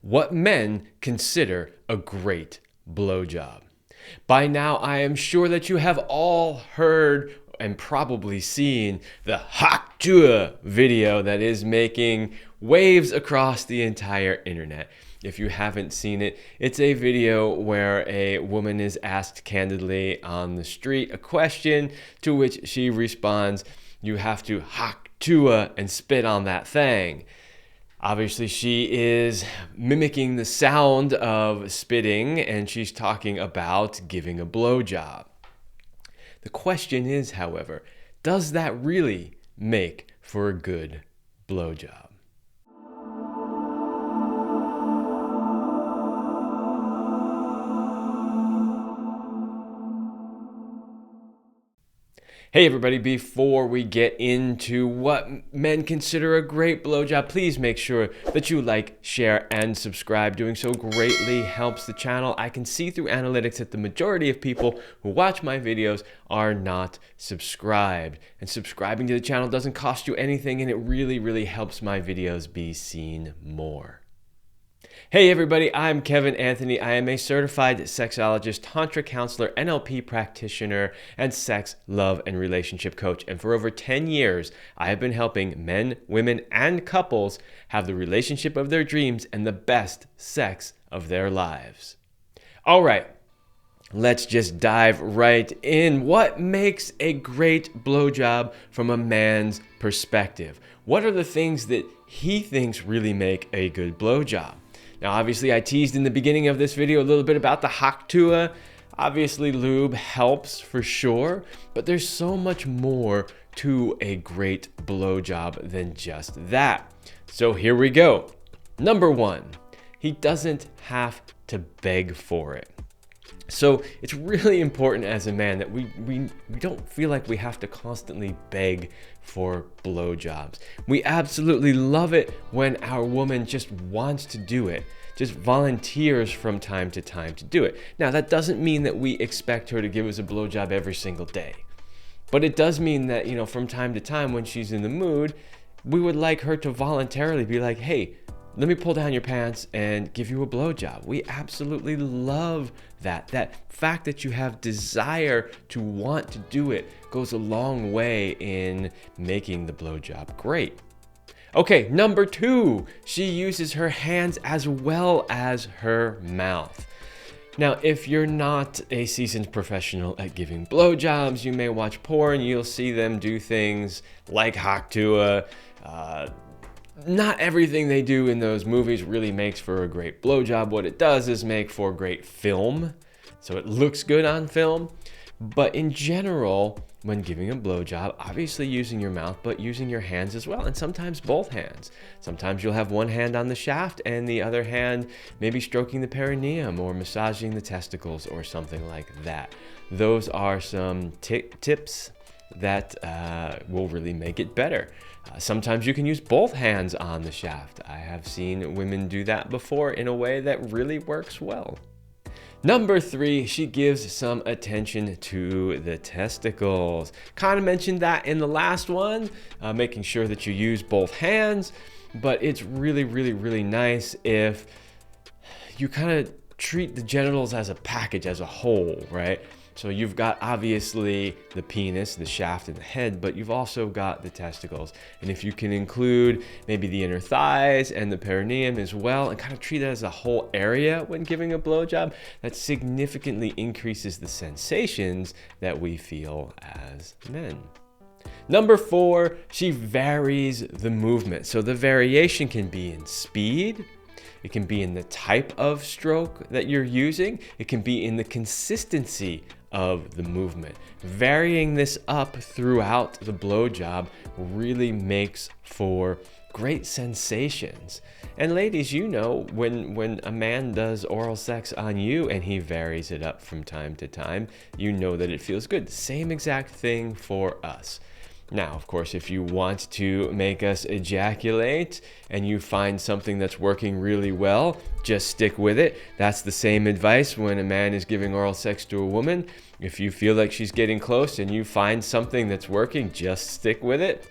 what men consider a great blowjob. By now, I am sure that you have all heard and probably seen the Hawk Tuah video that is making waves across the entire internet. If you haven't seen it, it's a video where a woman is asked candidly on the street a question to which she responds, "You have to Hawk Tuah and spit on that thing." Obviously, she is mimicking the sound of spitting, and she's talking about giving a blowjob. The question is, however, does that really make for a good blowjob? Hey everybody, before we get into what men consider a great blowjob, please make sure that you like, share, and subscribe. Doing so greatly helps the channel. I can see through analytics that the majority of people who watch my videos are not subscribed. And subscribing to the channel doesn't cost you anything, and it really helps my videos be seen more. Hey everybody, I'm Kevin Anthony. I am a certified sexologist, Tantra Counselor, NLP Practitioner, and sex, love, and relationship coach. And for over 10 years, I have been helping men, women, and couples have the relationship of their dreams and the best sex of their lives. All right, let's just dive right in. What makes a great blowjob from a man's perspective? What are the things that he thinks really make a good blowjob? Now, obviously, I teased in the beginning of this video a little bit about the Hawk Tuah. Obviously, lube helps for sure, but there's so much more to a great blowjob than just that. So here we go. Number one, he doesn't have to beg for it. So it's really important as a man that we don't feel like we have to constantly beg for blowjobs. We absolutely love it when our woman just wants to do it, just volunteers from time to time to do it. Now, that doesn't mean that we expect her to give us a blowjob every single day. But it does mean that, from time to time when she's in the mood, we would like her to voluntarily be like, "Hey, let me pull down your pants and give you a blowjob." We absolutely love that. That fact that you have desire to want to do it goes a long way in making the blowjob great. Okay, number two, she uses her hands as well as her mouth. Now, if you're not a seasoned professional at giving blowjobs, you may watch porn, you'll see them do things like Hawk Tuah. Not everything they do in those movies really makes for a great blowjob. What it does is make for great film, so it looks good on film. But in general, when giving a blowjob, obviously using your mouth, but using your hands as well, and sometimes both hands. Sometimes you'll have one hand on the shaft and the other hand maybe stroking the perineum or massaging the testicles or something like that. Those are some tips that will really make it better. Sometimes you can use both hands on the shaft. I have seen women do that before in a way that really works well. Number three, she gives some attention to the testicles. Kind of mentioned that in the last one, making sure that you use both hands, but it's really nice if you kind of treat the genitals as a package, as a whole, right? So you've got obviously the penis, the shaft, and the head, but you've also got the testicles. And if you can include maybe the inner thighs and the perineum as well, and kind of treat it as a whole area when giving a blowjob, that significantly increases the sensations that we feel as men. Number four, she varies the movement. So the variation can be in speed, it can be in the type of stroke that you're using, it can be in the consistency of the movement. Varying this up throughout the blowjob really makes for great sensations. And ladies, when a man does oral sex on you and he varies it up from time to time, you know that it feels good. Same exact thing for us. Now, of course, if you want to make us ejaculate and you find something that's working really well, just stick with it. That's the same advice when a man is giving oral sex to a woman. If you feel like she's getting close and you find something that's working, just stick with it.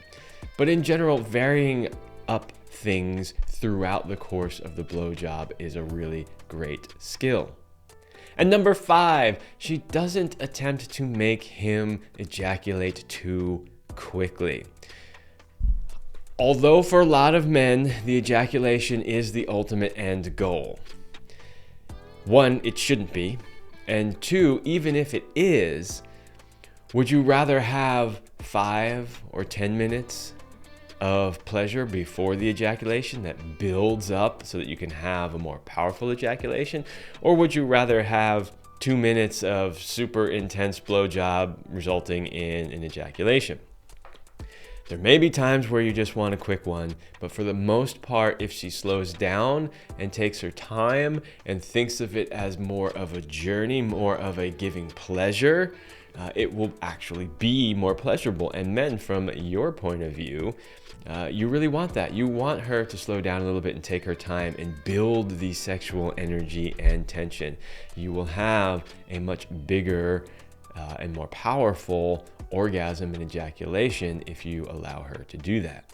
But in general, varying up things throughout the course of the blowjob is a really great skill. And number 5, she doesn't attempt to make him ejaculate too quickly. Although for a lot of men, the ejaculation is the ultimate end goal. 1, it shouldn't be. And 2, even if it is, would you rather have 5 or 10 minutes of pleasure before the ejaculation that builds up so that you can have a more powerful ejaculation? Or would you rather have 2 minutes of super intense blowjob resulting in an ejaculation? There may be times where you just want a quick one, but for the most part, if she slows down and takes her time and thinks of it as more of a journey, more of a giving pleasure, it will actually be more pleasurable. And men, from your point of view, you really want that. You want her to slow down a little bit and take her time and build the sexual energy and tension. You will have a much bigger and more powerful orgasm and ejaculation if you allow her to do that.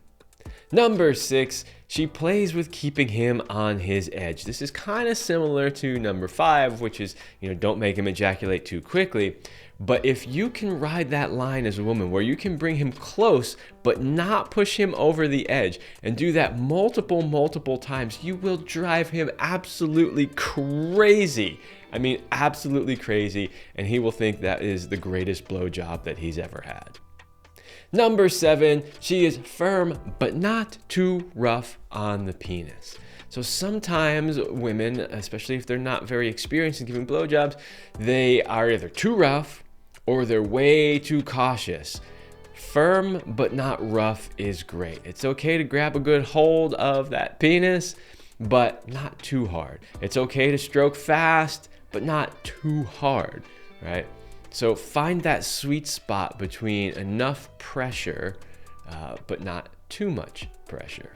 Number 6, she plays with keeping him on his edge. This is kind of similar to number 5, which is, don't make him ejaculate too quickly. But if you can ride that line as a woman where you can bring him close but not push him over the edge and do that multiple times, you will drive him absolutely crazy. I mean, absolutely crazy. And he will think that is the greatest blowjob that he's ever had. Number 7, she is firm but not too rough on the penis. So sometimes women, especially if they're not very experienced in giving blowjobs, they are either too rough or they're way too cautious. Firm but not rough is great. It's okay to grab a good hold of that penis, but not too hard. It's okay to stroke fast, but not too hard, right? So find that sweet spot between enough pressure, but not too much pressure.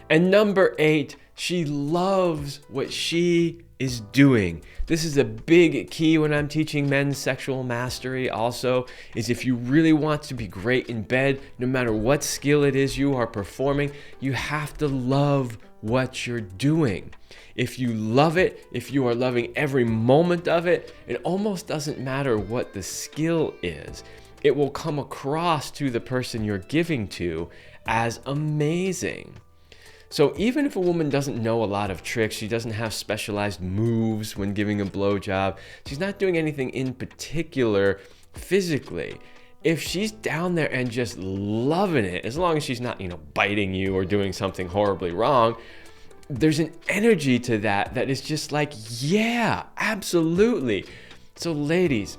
And number 8, she loves what she is doing. This is a big key when I'm teaching men's sexual mastery also, is if you really want to be great in bed, no matter what skill it is you are performing, you have to love what you're doing. If you love it, if you are loving every moment of it, it almost doesn't matter what the skill is. It will come across to the person you're giving to as amazing. So even if a woman doesn't know a lot of tricks, she doesn't have specialized moves when giving a blowjob, she's not doing anything in particular physically. If she's down there and just loving it, as long as she's not, biting you or doing something horribly wrong, there's an energy to that is just like, yeah, absolutely. So ladies,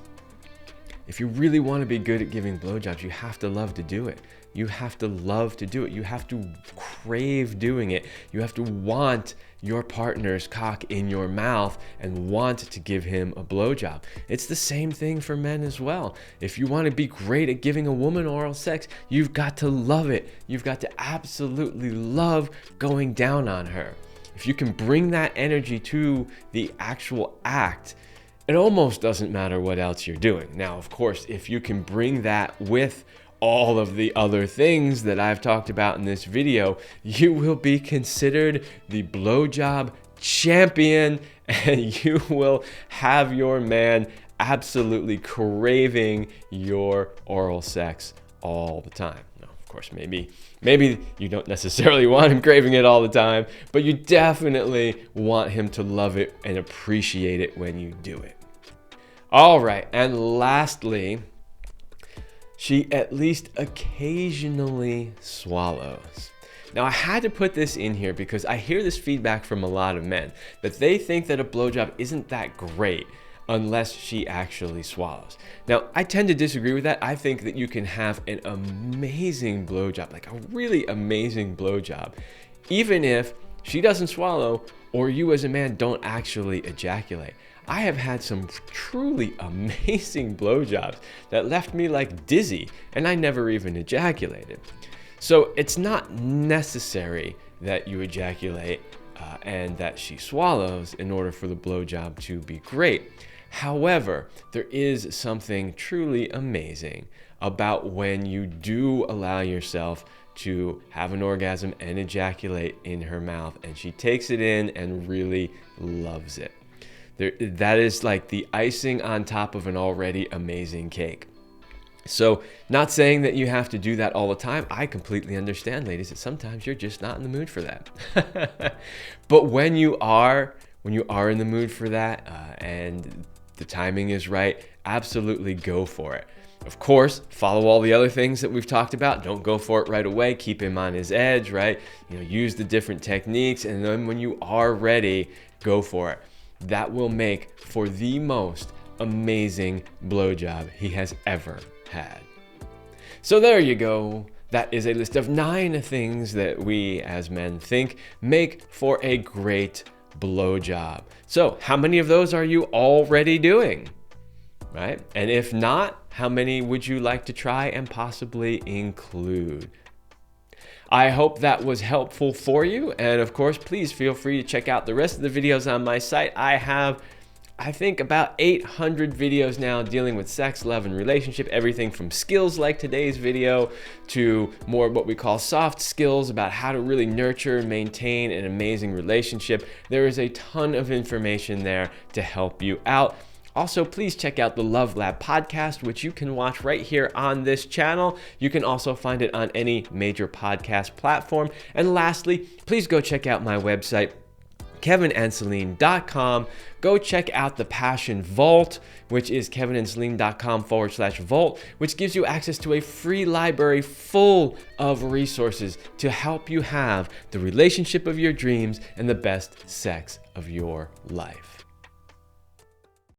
if you really want to be good at giving blowjobs, you have to love to do it. You have to love to do it. You have to crave doing it. You have to want your partner's cock in your mouth and want to give him a blowjob. It's the same thing for men as well. If you want to be great at giving a woman oral sex, you've got to love it. You've got to absolutely love going down on her. If you can bring that energy to the actual act, it almost doesn't matter what else you're doing. Now, of course, if you can bring that with all of the other things that I've talked about in this video, you will be considered the blowjob champion, and you will have your man absolutely craving your oral sex all the time. Now, of course, maybe you don't necessarily want him craving it all the time, but you definitely want him to love it and appreciate it when you do it. All right, and lastly, she at least occasionally swallows. Now, I had to put this in here because I hear this feedback from a lot of men that they think that a blowjob isn't that great unless she actually swallows. Now, I tend to disagree with that. I think that you can have an amazing blowjob, like a really amazing blowjob, even if she doesn't swallow or you as a man don't actually ejaculate. I have had some truly amazing blowjobs that left me like dizzy, and I never even ejaculated. So it's not necessary that you ejaculate and that she swallows in order for the blowjob to be great. However, there is something truly amazing about when you do allow yourself to have an orgasm and ejaculate in her mouth, and she takes it in and really loves it. That is like the icing on top of an already amazing cake. So, not saying that you have to do that all the time. I completely understand, ladies, that sometimes you're just not in the mood for that. But when you are in the mood for that, and the timing is right, absolutely go for it. Of course, follow all the other things that we've talked about. Don't go for it right away. Keep him on his edge, right? Use the different techniques, and then when you are ready, go for it. That will make for the most amazing blowjob he has ever had. So there you go. That is a list of 9 things that we as men think make for a great blowjob. So how many of those are you already doing? Right? And if not, how many would you like to try and possibly include? I hope that was helpful for you. And of course, please feel free to check out the rest of the videos on my site. I have, I think, about 800 videos now dealing with sex, love, and relationship. Everything from skills like today's video to more what we call soft skills about how to really nurture and maintain an amazing relationship. There is a ton of information there to help you out. Also, please check out the Love Lab podcast, which you can watch right here on this channel. You can also find it on any major podcast platform. And lastly, please go check out my website, kevinandceline.com. Go check out the Passion Vault, which is kevinandceline.com/vault, which gives you access to a free library full of resources to help you have the relationship of your dreams and the best sex of your life.